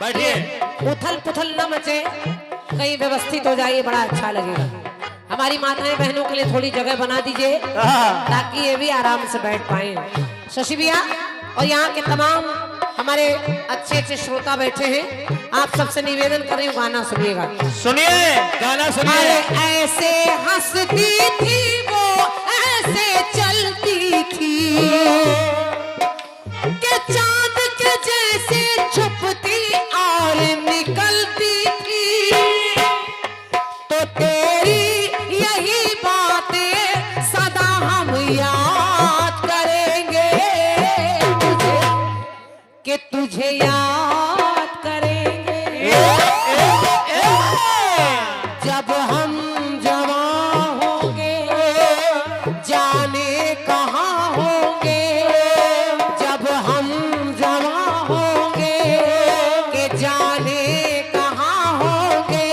बैठिए। उथल पुथल न मचे, कहीं व्यवस्थित हो जाइए, बड़ा अच्छा लगेगा। हमारी माताएं बहनों के लिए थोड़ी जगह बना दीजिए ताकि ये भी आराम से बैठ पाए। शशि भैया और यहाँ के तमाम हमारे अच्छे अच्छे श्रोता बैठे हैं, आप सबसे निवेदन कर रही हूँ गाना सुनिएगा। सुनिए, गाना सुनिए। अरे ऐसे हंसती थी वो, ऐसे चलती थी कि चांद के जैसे छुपती और निकलती थी। तो तेरी यही बातें सदा हम याद करेंगे तुझे, कि तुझे याद करेंगे जब हम जवान होंगे, जाने कहाँ होंगे। जब हम जवान होंगे कि जाने कहाँ होंगे,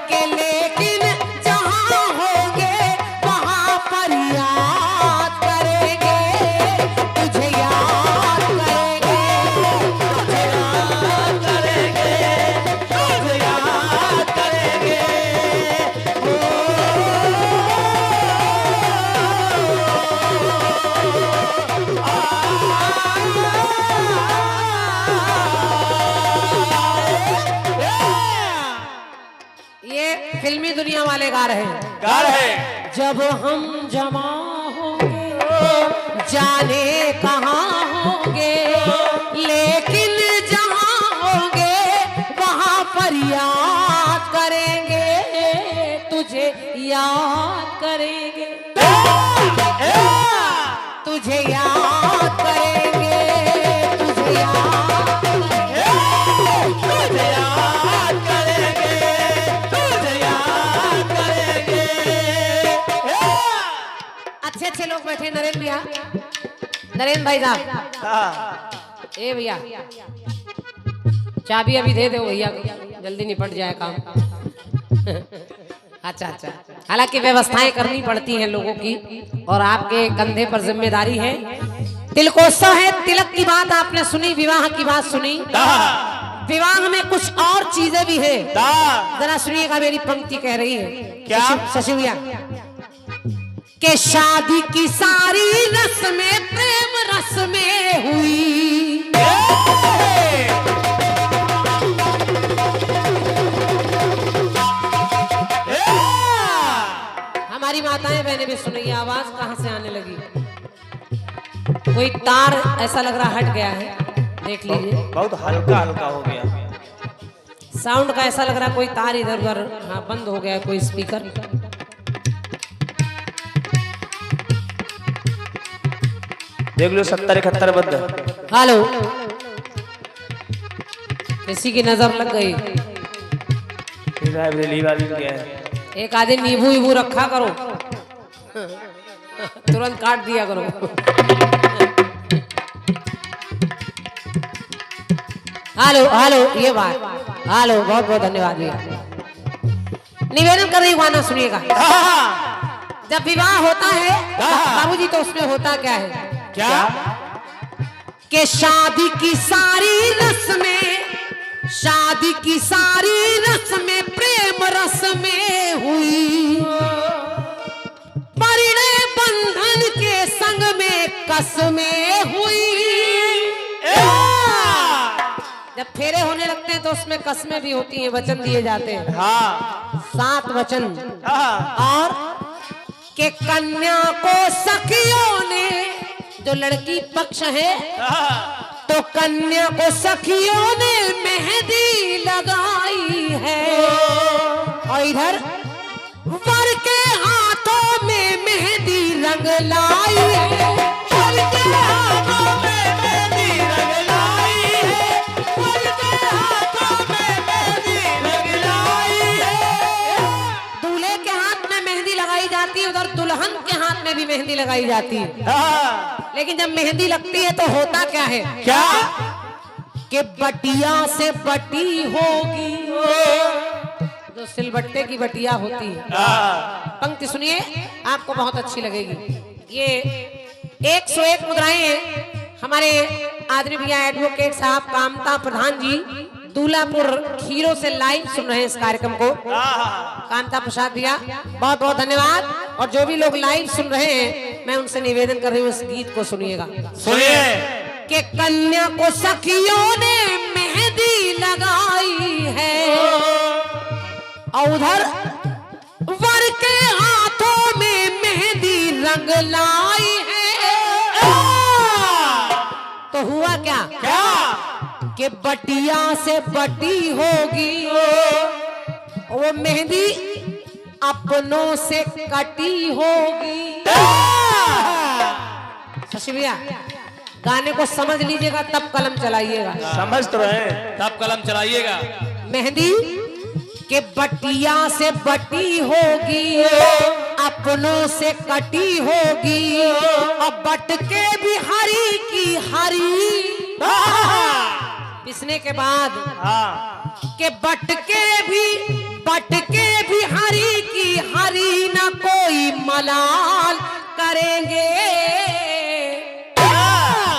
कि लेकिन जहाँ होंगे वहाँ पर याद करेंगे तुझे, याद करेंगे तुझे, याद करेंगे तुझे, याद करेंगे। ये फिल्मी दुनिया वाले गा रहे हैं। गा रहे। जब हम जमा होंगे, जाने कहाँ होंगे, लेकिन जहाँ होंगे वहाँ पर याद करेंगे तुझे, याद करेंगे तुझे, याद करेंगे तुझे, याद तुझे याद करेंगे, तुझे याद करेंगे। अच्छे अच्छे लोग बैठे। नरेंद्र भैया, नरेंद्र भाई साहब, ए भैया चाबी अभी दे दो भैया, जल्दी निपट जाए काम। अच्छा अच्छा, हालांकि व्यवस्थाएं करनी पड़ती हैं लोगों की और आपके कंधे पर जिम्मेदारी है। तिलकोत्सव है, तिलक की बात आपने सुनी, विवाह की बात सुनी। विवाह में कुछ और चीजें भी है, जरा सुनिएगा। मेरी पंक्ति कह रही है क्या? शशि भैया, के शादी की सारी रस्में प्रेम रस में हुई। हमारी माताएं बहनें भी सुनिए, आवाज कहां से आने लगी। कोई तार ऐसा लग रहा हट गया है, देख लीजिए। बहुत हल्का हल्का हो गया। साउंड का ऐसा लग रहा कोई तार इधर उधर हाँ बंद हो गया, कोई स्पीकर। देख लो 70-71 बंद। हेलो, किसी की नजर लग गई। लाइब्रेरी वाली क्या है? एक आधे नींबू ईबू रखा करो, तुरंत काट दिया करो। हेलो हेलो, ये बात, हेलो, बहुत बहुत धन्यवाद भैया। निवेदन कर रही हूँ, गाना सुनिएगा। जब विवाह होता है बाबूजी, तो उसमें होता क्या है? क्या? कि शादी की सारी रस्में, शादी की सारी रस्में प्रेम रस में हुई। परिणय बंधन के संग में कसमें हुई। जब फेरे होने लगते हैं तो उसमें कसमें भी होती हैं, वचन दिए जाते हैं। हाँ। 7 वचन। और के कन्या को सखियों ने, जो लड़की पक्ष है, तो कन्या को सखियों ने मेहंदी लगाई है। और इधर वर के हाथों में मेहंदी रंग लाई है। वर के हाथों में मेहंदी रंग लाई है। वर के हाथों में मेहंदी रंग लाई है। दूल्हे के हाथ में मेहंदी लगाई जाती है, उधर दुल्हन के हाथ में भी मेहंदी लगाई जाती है। लेकिन जब मेहंदी लगती है तो होता क्या है? क्या? कि बटिया से बटी होगी, जो सिलबट्टे की बटिया होती है। पंक्ति सुनिए, आपको बहुत अच्छी लगेगी। ये 101 मुद्राएं हमारे आदरणीय भैया एडवोकेट साहब कामता प्रधान जी दूलापुर खीरो से लाइव सुन रहे हैं इस कार्यक्रम को। कांता प्रसाद भैया बहुत बहुत धन्यवाद। और जो भी लोग लाइव सुन रहे हैं मैं उनसे निवेदन कर रही हूँ, इस गीत को सुनिएगा। सुनिए। कि कन्या को सखियों ने मेहंदी लगाई है और उधर वर के हाथों में मेहंदी रंग लाई है। तो हुआ क्या? कि बटिया से बटी होगी, वो मेहंदी अपनों से कटी होगी। शशि भैया गाने को समझ लीजिएगा तब कलम चलाइएगा। समझ तो रहे, तब कलम चलाइएगा। मेहंदी के बटिया से बटी होगी, अपनों से कटी होगी, और बट के भी हरी की हरी। पिसने के बाद के बट के भी हरी की हरी, न कोई मलाल करेंगे।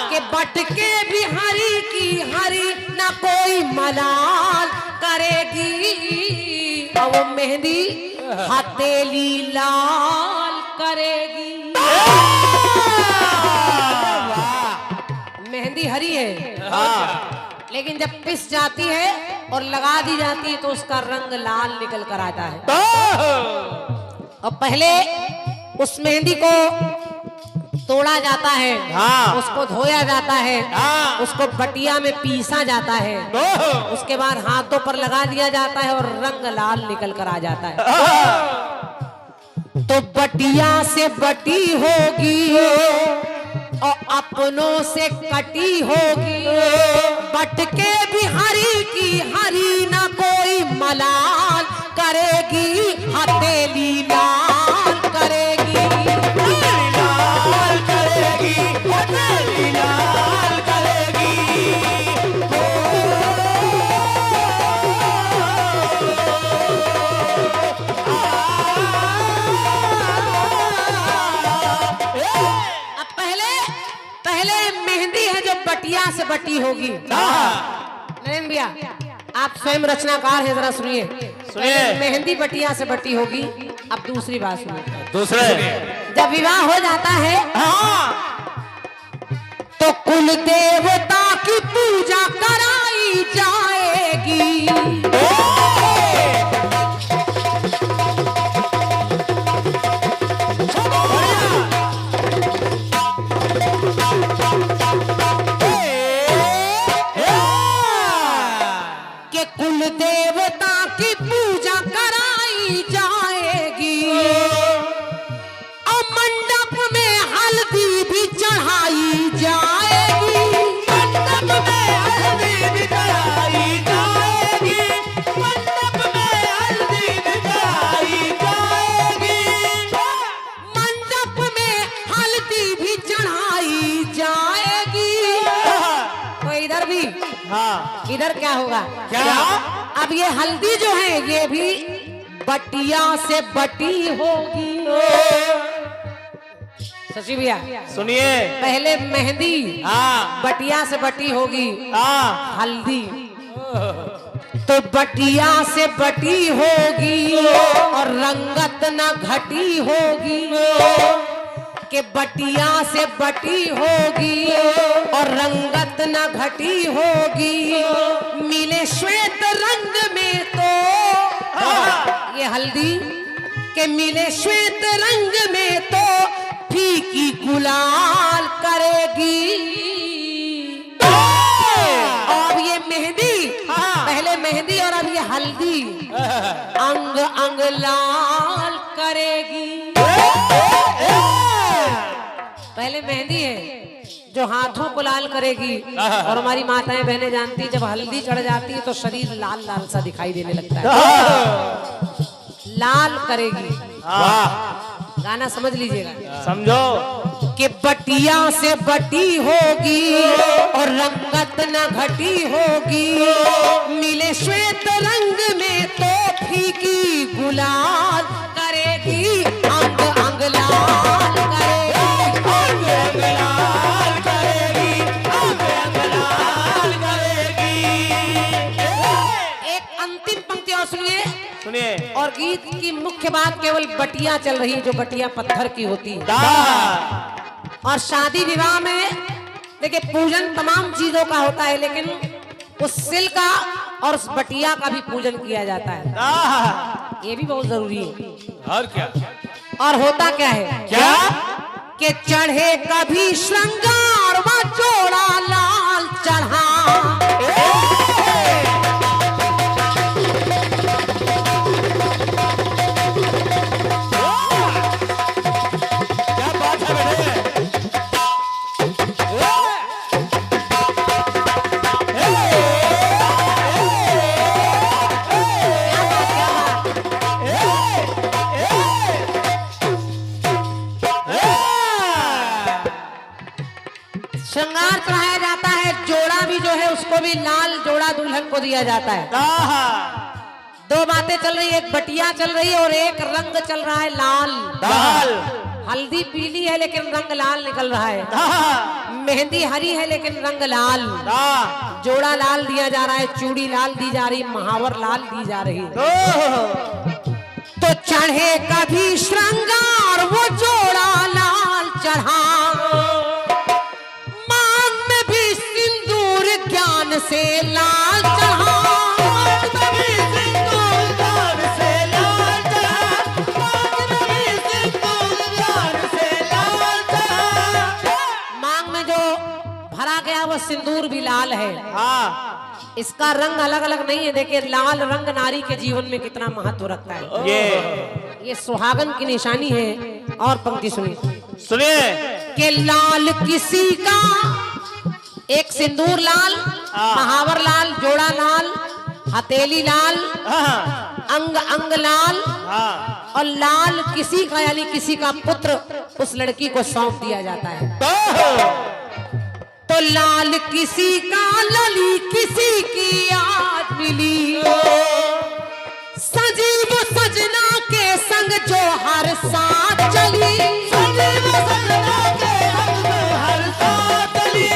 के बट के भी हरी की हरी, न कोई मलाल करेगी। और वो मेहंदी हथेली लाल करेगी। मेहंदी हरी है लेकिन जब पिस जाती है और लगा दी जाती है तो उसका रंग लाल निकल कर आता है। और पहले उस मेहंदी को तोड़ा जाता है, उसको धोया जाता है, उसको बटिया में पीसा जाता है, उसके बाद हाथों पर लगा दिया जाता है और रंग लाल निकल कर आ जाता है। तो बटिया से बटी होगी और अपनों से कटी होगी, बट के भी हरी की हरी, ना कोई मलाल करेगी। हथेली लाल करेगी, लाल करेगी, हथेली लाल करेगी। पहले मेहंदी है जो बटिया से बटी होगी। नरेंद्र भैया आप स्वयं रचनाकार हैं, जरा सुनिए। मेहंदी बटिया से बटी होगी। अब दूसरी बात सुनिए। दूसरे जब विवाह हो जाता है तो कुल देवता की पूजा कराई जाएगी। कुल देवता की पूजा कराई जाएगी और मंडप में हल्दी भी चढ़ाई जाएगी। मंडप में हल्दी भी चढ़ाई जाएगी, मंडप में हल्दी भी चढ़ाई जाएगी, मंडप में हल्दी भी चढ़ाई जाएगी। तो इधर भी इधर क्या होगा? क्या? अब ये हल्दी जो है ये भी बटिया से बटी होगी। शशि भैया सुनिए। पहले मेहंदी बटिया से बटी होगी, हल्दी तो बटिया से बटी होगी और रंगत न घटी होगी। के बटिया से बटी होगी और रंगत न घटी होगी, मिले श्वेत रंग में तो ये हल्दी के मिले श्वेत रंग में तो फीकी गुलाल करेगी। और ये मेहंदी पहले मेहंदी और अब ये हल्दी अंग अंग लाल करेगी। पहले मेहंदी है जो हाथों को लाल करेगी और हमारी माताएं बहनें जानती है जब हल्दी चढ़ जाती है तो शरीर लाल लाल सा दिखाई देने लगता है। लाल करेगी। गाना समझ लीजिएगा, समझो। कि बटिया से बटी होगी और रंगत न घटी होगी, मिले श्वेत रंग में तो फीकी गुलाल करेगी। अंग अंग लाल करेगी, अंग अंग लाल करेगी, अंग अंग लाल करेगी। और गीत की मुख्य बात केवल बटिया चल रही है, जो बटिया पत्थर की होती है। और शादी विवाह में देखिए पूजन तमाम चीजों का होता है, लेकिन उस सिल का और उस बटिया का भी पूजन किया जाता है। ये भी बहुत जरूरी है। और क्या? और होता क्या है? क्या? कि चढ़े कभी श्रृंगार व जोड़ा लाल चढ़ा। क्या बात है बेटे? श्रृंगार चढ़ाया जाता है, जोड़ा भी जो है उसको भी लाल जोड़ा दुल्हन को दिया जाता है। दो बातें चल रही है, एक बटिया चल रही है और एक रंग चल रहा है लाल। लाल। हल्दी पीली है लेकिन रंग लाल निकल रहा है। मेहंदी हरी है लेकिन रंग लाल। जोड़ा लाल दिया जा रहा है, चूड़ी लाल दी जा रही, महावर लाल दी जा रही है। तो चढ़े कभी श्रृंगार वो जोड़ा लाल चढ़ा, मांग में भी सिंदूर ज्ञान से लाल चढ़ा। मांग में जो भरा गया वो सिंदूर भी लाल है। इसका रंग अलग अलग नहीं है। देखिए लाल रंग नारी के जीवन में कितना महत्व रखता है। ये सुहागन की निशानी है। और पंक्ति सुनिए कि लाल किसी का, एक सिंदूर लाल, महावर लाल, जोड़ा लाल, हथेली लाल, अंग अंग लाल, और लाल किसी का यानी किसी का पुत्र उस लड़की को सौंप दिया जाता है। तो लाल किसी का, लली किसी की आज मिली, सजीव सजना के संग जो हर साथ चली। सजीव सजना के संग जो हर साथ चली,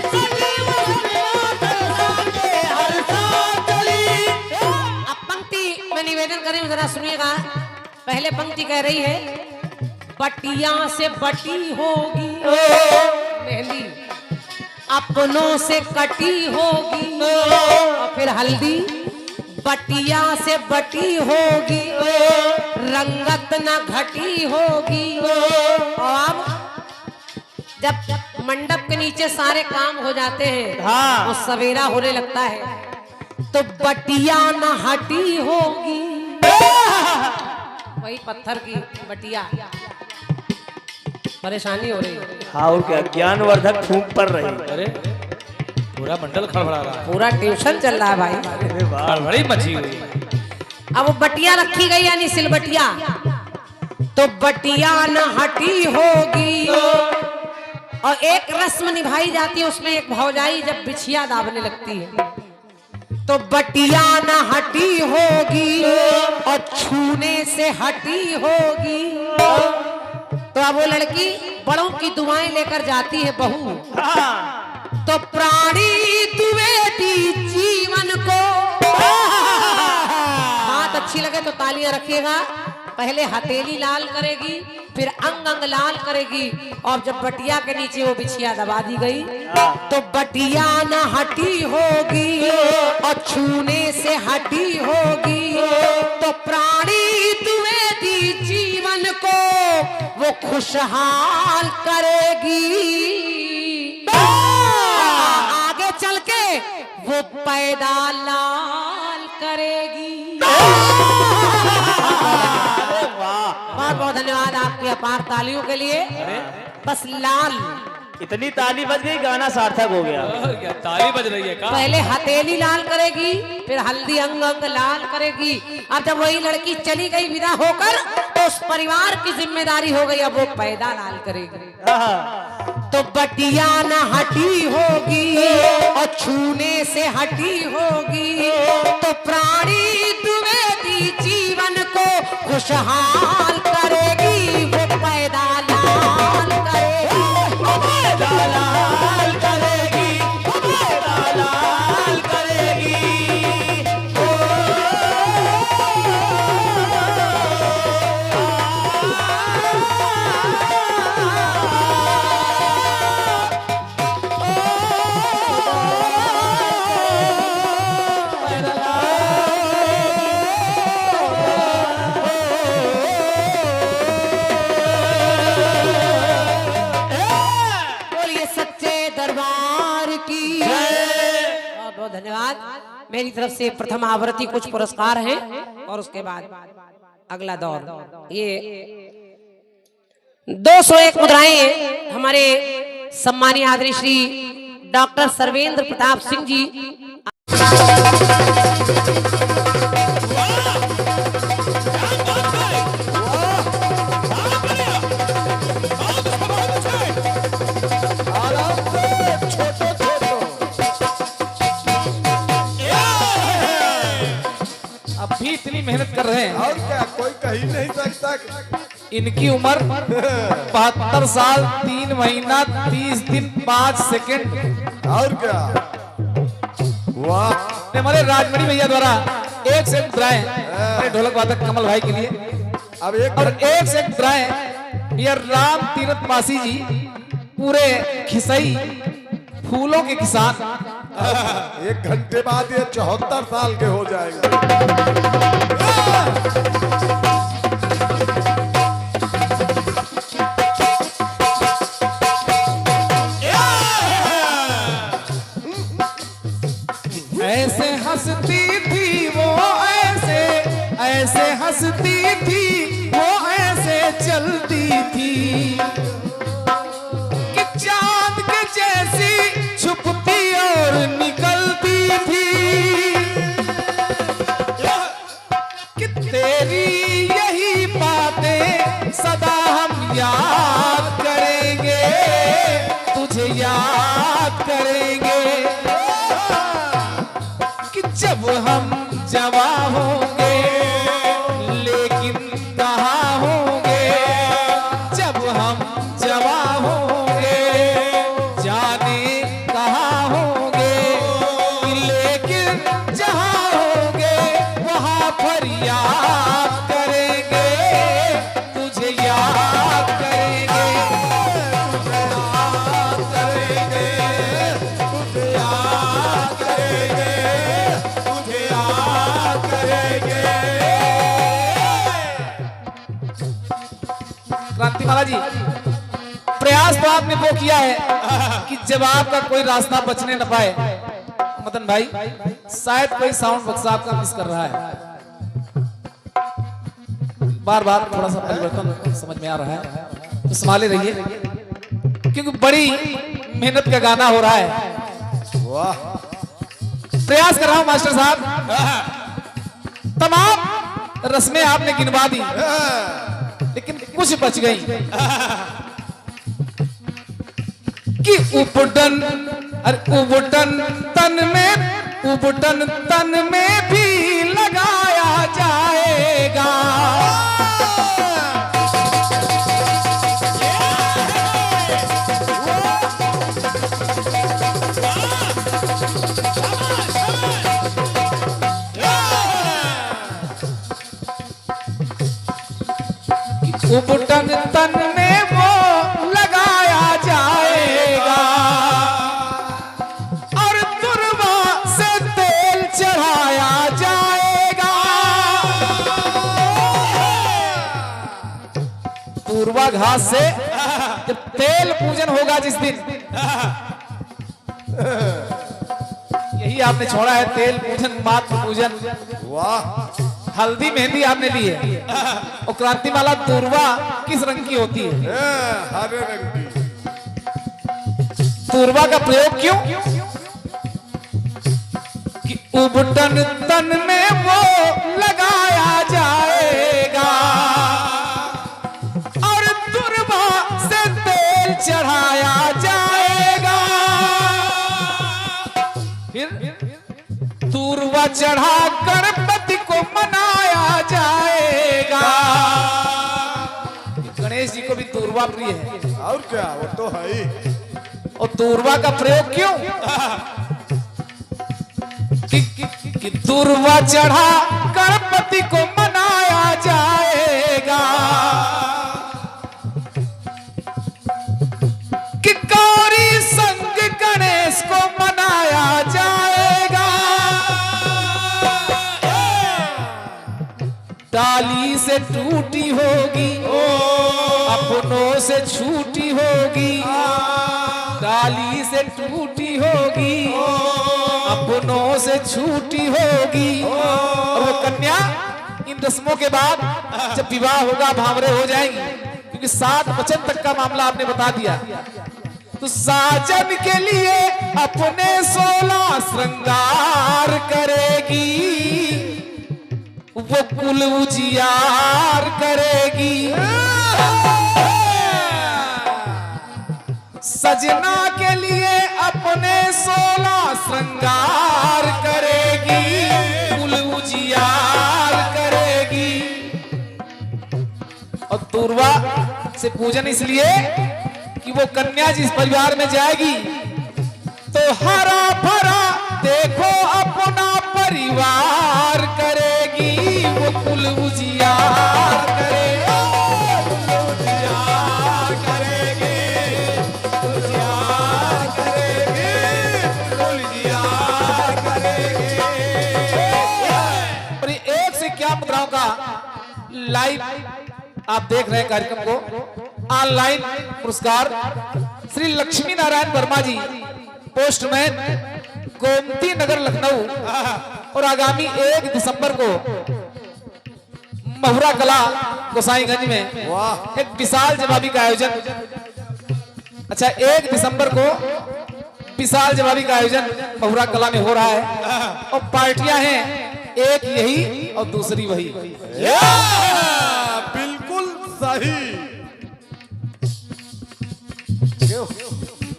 सजीव सजना के संग हर साथ चली। अब पंक्ति में निवेदन करें, जरा सुनिएगा। पहले पंक्ति कह रही है बटिया से बटी होगी मेहंदी, अपनों से कटी होगी। और फिर हल्दी बटिया से बटी होगी, रंगत न घटी होगी। और अब जब मंडप के नीचे सारे काम हो जाते हैं और सवेरा होने लगता है, तो बटिया न हटी होगी। वही पत्थर की बटिया, परेशानी हो रही है। हाँ और क्या, ज्ञानवर्धक फूंक पड़ रही। अरे पूरा मंडल खड़बड़ा रहा है, पूरा ट्यूशन चल रहा है भाई। खड़बड़ी मची हुई है। अब वो बटिया रखी गई यानी सिलबटिया, तो बटिया न हटी होगी। और एक रस्म निभाई जाती है उसमें, एक भौजाई जब बिछिया दाबने लगती है तो बटिया न हटी होगी और छूने से हटी होगी। तो अब वो लड़की बड़ों की दुआएं लेकर जाती है बहू, तो प्राणी दुवेदी जीवन को। बात अच्छी लगे तो तालियां रखिएगा। पहले हथेली लाल करेगी, फिर अंग अंग लाल करेगी, और जब बटिया के नीचे वो बिछिया दबा दी गई तो बटिया न हटी होगी और छूने से हटी होगी। तो प्राणी दुवेदी जीवन को वो खुशहाल करेगी, आगे चल के वो पैदा लाल करेगी। बहुत बहुत धन्यवाद आपकी अपार तालियों के लिए। बस लाल, इतनी ताली बज गई, गाना सार्थक हो गया। और क्या ताली बज रही है का? पहले हथेली लाल करेगी, फिर हल्दी अंग अंग लाल करेगी। अब जब वही लड़की चली गई विदा होकर, तो उस परिवार की जिम्मेदारी हो गई, अब वो पैदा लाल करेगी। तो बटिया न हटी होगी और छूने से हटी होगी। तो प्राणी द्विवेदी जीवन को खुशहाल करेगी, वो पैदा लाल करेगी, वो पैदा लाल करेगी, वो पैदा लाल करेगी। की बहुत बहुत धन्यवाद। मेरी तरफ से प्रथम आवृत्ति कुछ पुरस्कार हैं और उसके बाद अगला दौर। ये 201 मुद्राएं हैं हमारे सम्मानीय आदरणीय श्री डॉक्टर सर्वेंद्र प्रताप सिंह जी। अब भी इतनी मेहनत कर रहे हैं और क्या, कोई कह ही नहीं सकता कि इनकी उम्र 72 साल 3 महीना 30 दिन 5 सेकंड। और क्या। वाह, हमारे राजमणि भैया द्वारा एक से मुद्राएं हमारे ढोलक वादक कमल भाई के लिए अब एक और एक से मुद्राएं ये राम तीरथ मासी जी पूरे खिसई फूलों के किसान। 1 घंटे बाद ये 74 साल के हो जाएंगे। ऐसे हंसती थी वो ऐसे हंसती थी वो ऐसे चलती थी कि चांद के जैसी छुपती और निकलती थी कि तेरी यही बातें सदा हम याद करेंगे, तुझे याद करेंगे कि जब हम जवा होंगे लेकिन कहाँ होंगे, जब हम जवा होंगे जाने कहाँ होंगे, लेकिन जहाँ होंगे वहाँ फरियाद करेंगे, तुझे याद करेंगे, याद करेंगे, तुझे याद करेंगे, तुझे याद करेंगे। क्रांतिमाला जी, प्रयास तो आपने वो किया है कि जब आपका कोई रास्ता बचने न पाए, मदन भाई शायद कोई साउंड बक्सा आपका मिस कर रहा है, बार बार थोड़ा सा परिवर्तन समझ में आ रहा है, तो संभाले रहिए क्योंकि बड़ी मेहनत का गाना हो रहा है। वाह, प्रयास कर रहा हूं मास्टर साहब, तमाम रस्में आपने गिनवा दी लेकिन कुछ बच गई कि उपटन तन में भी लगाया जाएगा, उपटन तन में वो लगाया जाएगा और तुरवा से तेल चढ़ाया जाएगा। तुरवा घास से जब तेल पूजन होगा जिस दिन, यही आपने छोड़ा है तेल पूजन मात्र पूजन। वाह, हल्दी मेहंदी आपने ली है और क्रांतिमाला तुरवा किस रंग की होती है? हरे रंग की। तुरवा का प्रयोग क्यों? कि उबटन तन में वो लगाया जाएगा और तुरवा से तेल चढ़ाया जाएगा। फिर तुरवा चढ़ा गणपति को मनाया जाएगा। गणेश जी को भी तुरवा प्रिय है और क्या, वो तो है ही। और तुरवा का प्रयोग क्यों? कि तुरवा चढ़ा गणपति को मनाया जाएगा, कि गौरी संग गणेश को मनाया जाएगा। डाली से टूटी होगी, अपनों से छूटी होगी, डाली से टूटी होगी, अपनों से छूटी होगी। और वो कन्या इन रस्मों के बाद जब विवाह होगा भावरे हो जाएंगी, क्योंकि 7 वचन तक का मामला आपने बता दिया। तो साजन के लिए अपने 16 श्रृंगार करेगी, वो कुल उजियार करेगी। सजना के लिए अपने 16 श्रृंगार करेगी, कुल उजियार करेगी। और दूर्वा से पूजन इसलिए कि वो कन्या जिस परिवार में जाएगी तो हरा भरा देखो अपना परिवार करेगी, वो कुल उजियार करेगी, उजियार करेगी, उजियार करेगी, उजियार करेगी। और ये 1 से क्या मुद्राओं का लाइव आप देख रहे हैं कार्यक्रम को। ऑनलाइन पुरस्कार श्री लक्ष्मी नारायण वर्मा जी, पोस्टमैन, गोमती नगर, लखनऊ। और आगामी 1 दिसंबर को महुरा कला गोसाईगंज में एक विशाल जवाबी का आयोजन। अच्छा, 1 दिसंबर को विशाल जवाबी का आयोजन महुरा कला में हो रहा है। और पार्टियां हैं, एक यही और दूसरी वही। बिल्कुल सही।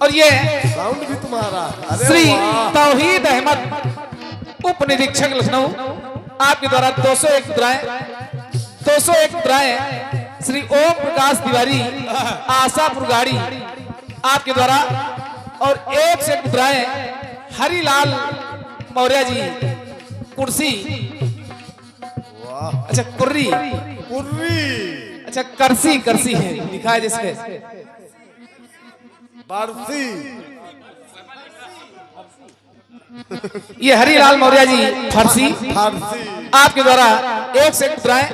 और ये साउंड भी तुम्हारा। अरे श्री वाह। तौहीद अहमद, उप निरीक्षक लखनऊ, आपके द्वारा 201 मुद्राएं। श्री ओम प्रकाश तिवारी, आशापुर गाड़ी, आपके द्वारा। और 1 से मुद्राएं हरिलाल मौर्य जी, कुर्सी। अच्छा, कुर्री, अच्छा करसी है लिखा है जिसपे। बारसी। ये हरिलाल मौर्य जी, फारसी, फारसी। आपके द्वारा 1 से मुद्राएं।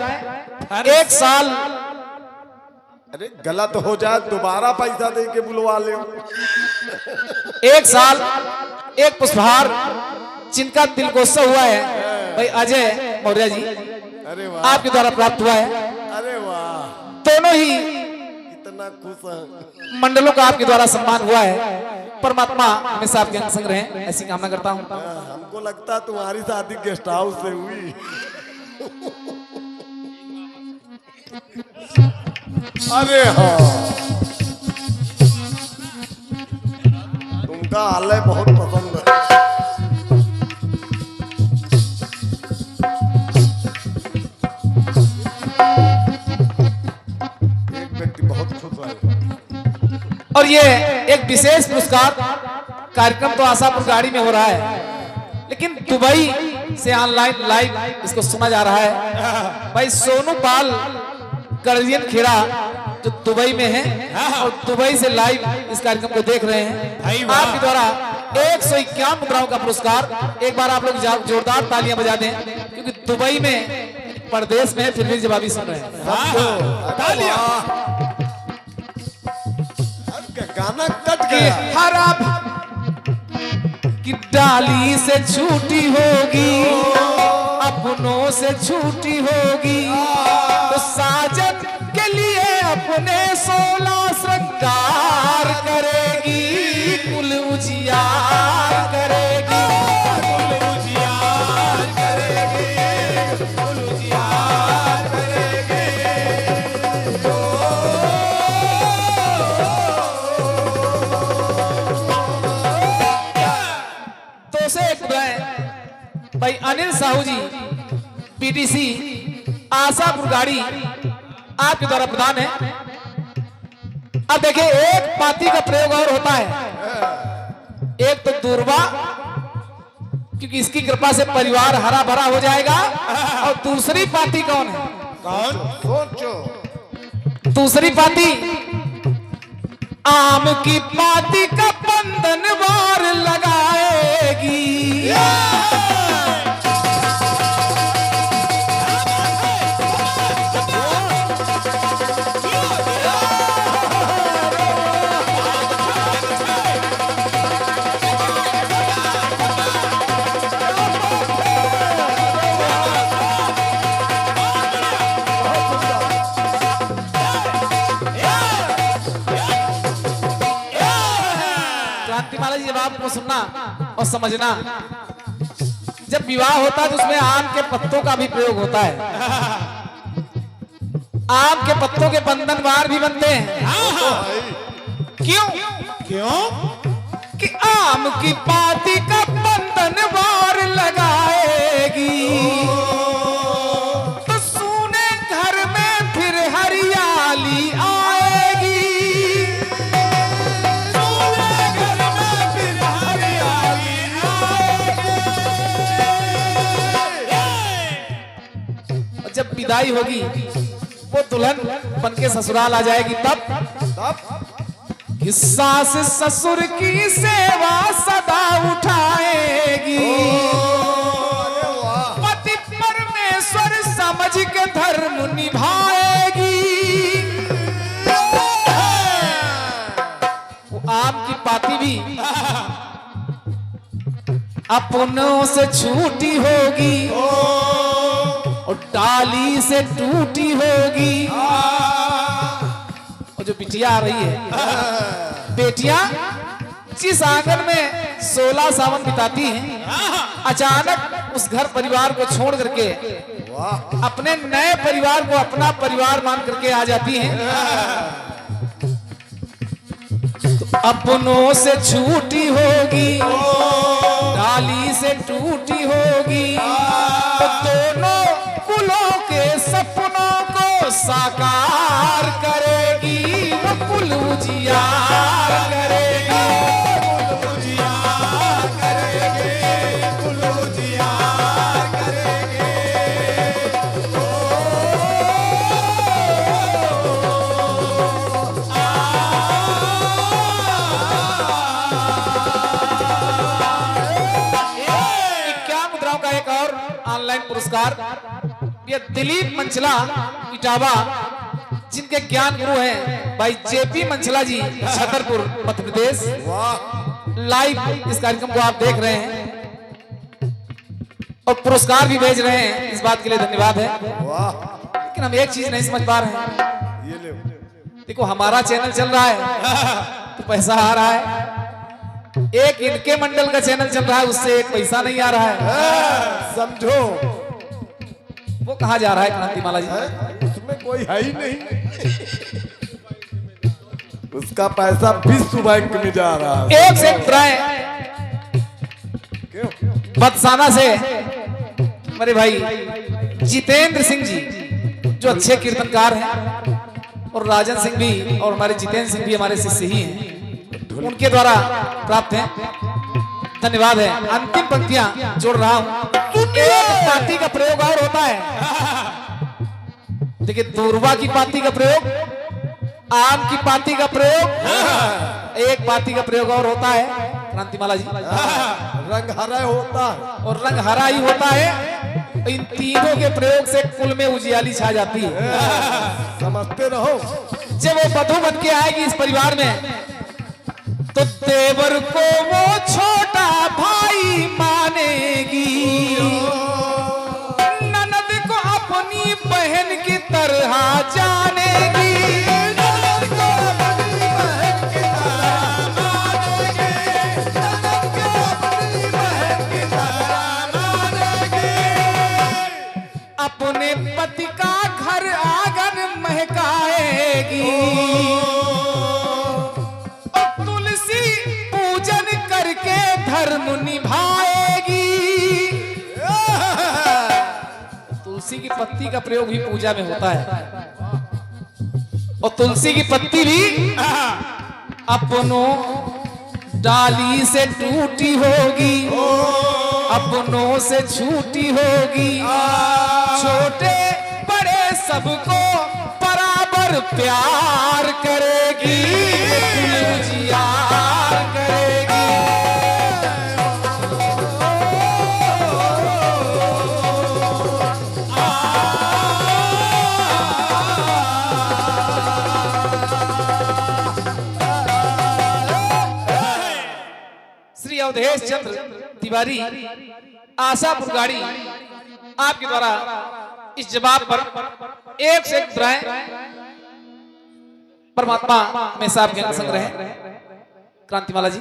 1 साल। अरे गलत हो जाए दोबारा पैसा दे के बुलवा ले। 1 साल 1 पुष्पहार, जिनका दिलगोस्सा हुआ है भाई अजय मौर्य जी, अरे वाह, आपके द्वारा प्राप्त हुआ है। अरे वाह, दोनों ही इतना खुश है। मंडलों का आपके द्वारा सम्मान हुआ है। परमात्मा हमेशा आपके अंग संग रहे, ऐसी कामना करता हूँ। हमको लगता है तुम्हारी शादी गेस्ट हाउस से हुई। अरे हाँ, तुमका आलय बहुत पसंद है। एक व्यक्ति बहुत खुश है। और ये एक विशेष पुरस्कार कार्यक्रम तो आशापुर गाड़ी में हो रहा है, लेकिन दुबई से ऑनलाइन लाइव इसको सुना जा रहा है। भाई सोनू पाल गर्जियन खेड़ा जो दुबई में है, और दुबई से लाइव इस कार्यक्रम को देख रहे हैं। आपके द्वारा 151 मुद्राओं का पुरस्कार। एक बार आप लोग जोरदार तालियां बजा दें, क्योंकि दुबई में परदेश में फिर भी जवाबी सुन रहे हैं। तालियां। गाना कट गया। हरा की डाली से छूटी होगी, अपनों से छूटी होगी। तो साजन के लिए अपने 16 श्रृंगार करेगी, कुल उजियार करेगी, कुल उजियार करेगी, कुल उजियार करेगी। तो से एक भाई अनिल साहू जी, पीटीसी, आशापुर गाड़ी, आपके द्वारा प्रदान है। अब देखिए, एक पाती का प्रयोग और होता है। एक तो दूरबा, क्योंकि इसकी कृपा से परिवार हरा भरा हो जाएगा। और दूसरी पाती कौन है? कौन? सोचो। दूसरी पाती आम की पाती का बंधन वार लगाएगी। को सुनना और समझना। जब विवाह होता है तो उसमें आम के पत्तों का भी प्रयोग होता है। आम के पत्तों के बंधन वार भी बनते हैं। क्यों? क्यों? कि आम की पाती का बंधन वार लगाएगी तो सूने घर में फिर हरियाली आएगी। सूने घर में फिर हरियाली आएगी। और जब विदाई होगी वो दुल्हन बनके ससुराल आ जाएगी तब कि सास ससुर की सेवा सदा उठाएगी। पति परमेश्वर समझ के धर्म निभाएगी। वो आम की पाती भी अपनों से छूटी होगी और डाली से टूटी होगी। और जो बिटिया आ रही है, बेटियां जिस आंगन में 16 सावन बिताती हैं, अचानक उस घर परिवार को छोड़ करके अपने नए परिवार को अपना परिवार मान करके आ जाती हैं। तो अपनों से छूटी होगी, डाली से टूटी होगी, तो दोनों कुलों के सपनों को साकार करेगी। वो कुल उजियार करेगी, कुल उजियार करेगी, कुल उजियार करेगी। इक्यावन मुद्राओं का एक और ऑनलाइन पुरस्कार ये दिलीप मंचला इटावा, जिनके ज्ञान गुरु हैं भाई जेपी मंचला जी, छतरपुर मध्य प्रदेश। लाइव इस कार्यक्रम को आप देख रहे हैं और पुरस्कार भी भेज रहे हैं, इस बात के लिए धन्यवाद है। लेकिन हम एक चीज नहीं समझ पा रहे हैं। ये ले देखो हमारा चैनल चल रहा है तो पैसा आ रहा है, एक इनके मंडल का चैनल चल रहा है उससे एक पैसा नहीं आ रहा है। समझो वो कहाँ जा रहा है क्रांतिमाला जी? उसमें कोई है ही नहीं, उसका पैसा विश्व बैंक में जा रहा है। एक से प्राय बदसाना से मेरे भाई जितेंद्र सिंह जी जो अच्छे कीर्तनकार हैं और राजन सिंह भी और हमारे जितेंद्र सिंह भी हमारे शिष्य ही हैं, उनके द्वारा प्राप्त है। धन्यवाद है। अंतिम पंक्तियां जोड़ रहा हूं। एक पाती का प्रयोग और होता है, देखिए दूरबा की पाती का प्रयोग, आम की पाती का प्रयोग, एक पाती का प्रयोग और होता है क्रांतिमाला जी, रंग हरा होता है और रंग हरा ही होता है। इन तीनों के प्रयोग से कुल में उजियाली छा जाती है। समझते रहो। जब वो वधू बन के आएगी इस परिवार में तो देवर को वो छोटा भाई मानेगी, ननद को अपनी बहन की तरह जानेगी, ननद को अपनी बहन की तरह मानेगी, ननद को अपनी बहन की तरह मानेगी। अपने पति का घर आंगन महकाएगी, धर्म निभाएगी। तुलसी की पत्ती का प्रयोग भी पूजा में होता है और तुलसी की पत्ती भी अपनों डाली से टूटी होगी, अपनों से छूटी होगी, छोटे बड़े सबको बराबर प्यार करेगी, उजियार करेगी। श्री अवधेश चंद्र तिवारी आशापुर गाड़ी आपके द्वारा इस जवाब पर एक से एक दुआएं परमात्मा में साहब के संग रहे। क्रांतिमाला जी।